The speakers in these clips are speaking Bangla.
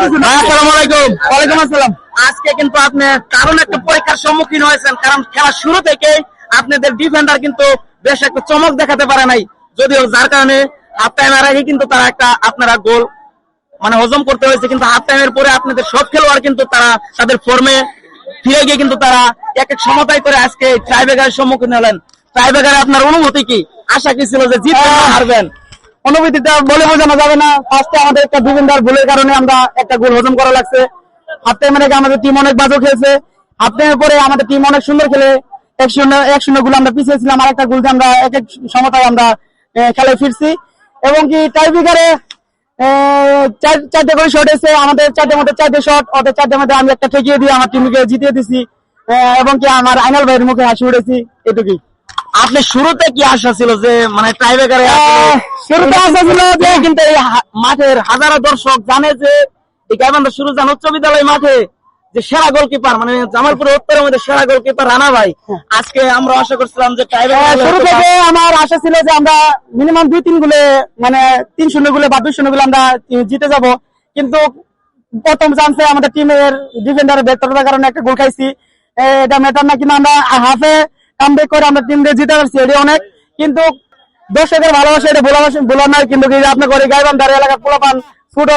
আসসালামু আলাইকুম। ওয়ালাইকুম আসসালাম। আজকে কিন্তু আপনি কারণ একটা পরীক্ষার সম্মুখীন হয়েছেন, কারণ খেলার শুরু থেকে আপনাদের ডিফেন্ডার কিন্তু বেশ একটা চমক দেখাতে পারে নাই, যদিও যার কারণে হাফ টাইমের আগে কিন্তু তারা একটা আপনারা গোল মানে হজম করতে হয়েছে, কিন্তু হাফ টাইমের পরে আপনাদের সব খেলোয়াড় কিন্তু তারা তাদের ফর্মে ফিরে গিয়ে কিন্তু তারা এক এক সমতায় করে আজকে ট্রাইব্রেকারের সম্মুখীন হলেন। ট্রাইব্রেকারে আপনার অনুভূতি কি? আশা কি ছিল যে জিতবেন না হারবেন? অনুভূতিটা বলে বোঝানো যাবে না। ফার্স্টে আমাদের একটা ডিফেন্ডার ভুলের কারণে আমরা একটা গোল হজম করা লাগছে। হাফ টাইমের আগে আমাদের টিম অনেক বাজে খেলছে, হাফ টাইমের পরে আমাদের টিম অনেক সুন্দর খেলে 1-0 গোল আমরা পিছিয়ে ছিলাম, আর একটা গোল আমরা এক এক সমতায় আমরা খেলায় ফিরছি। এবং কি টাইব্রেকারে চারটে করে শট এসে আমাদের চারটের মধ্যে 4টে শট, ওদের 4টের মধ্যে আমি একটা ঠেকিয়ে দিয়ে আমার টিমকে জিতিয়ে দিছি, এবং কি আমার আইনাল ভাইয়ের মুখে হাসি উঠেছি, এটুকুই। আপনি শুরুতে কি আশা ছিল যে মানে ট্রাইব্রেকারে? শুরুতে আশা ছিল যে কিন্তু এই মাঠের হাজারো দর্শক জানে যে এই গাইবান্ধা সুরুজান উচ্চ বিদ্যালয় মাঠে যে সেরা গোলকিপার মানে জামালপুরের উত্তরের মধ্যে সেরা গোলকিপার রানা ভাই, আজকে আমরা আশা করছিলাম যে শুরু থেকে আমার আশা ছিল যে আমরা মিনিমাম 2-3 গোলে মানে 3-0 গোলে বা 2-0 গোলে আমরা জিতে যাব, কিন্তু প্রথম চান্সে আমাদের টিমের ডিফেন্ডারের ব্যর্থতার কারণে একটা গোল খাইছি। এটা ম্যাটার না, কিন্তু আমরা হাফে কামব্যাক করে আমরা টিম দিয়ে জিতে পারছি, এটা অনেক। কিন্তু দর্শকের ভালোবাসা এটা বলার নয়, কিন্তু আপনি করে গাইবান্ধার এলাকার পোলাপান ছোট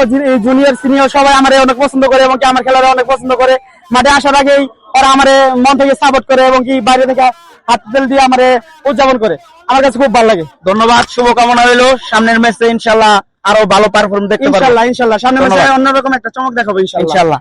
জুনিয়র সিনিয়র সবাই আমার অনেক পছন্দ করে, এবং কি আমার খেলারা অনেক পছন্দ করে। মাঠে আসার আগেই ওরা আমার মন থেকে সাপোর্ট করে, এবং কি বাইরে থেকে হাত তেল দিয়ে আমার উদযাপন করে, আমার কাছে খুব ভালো লাগে। ধন্যবাদ, শুভকামনা রইল। সামনের ম্যাচে ইনশাল্লাহ আরো ভালো পারফর্ম দেখতে পারবো। ইনশাল্লাহ সামনের ম্যাচে অন্যরকম একটা চমক দেখাবো ইনশাল্লাহ।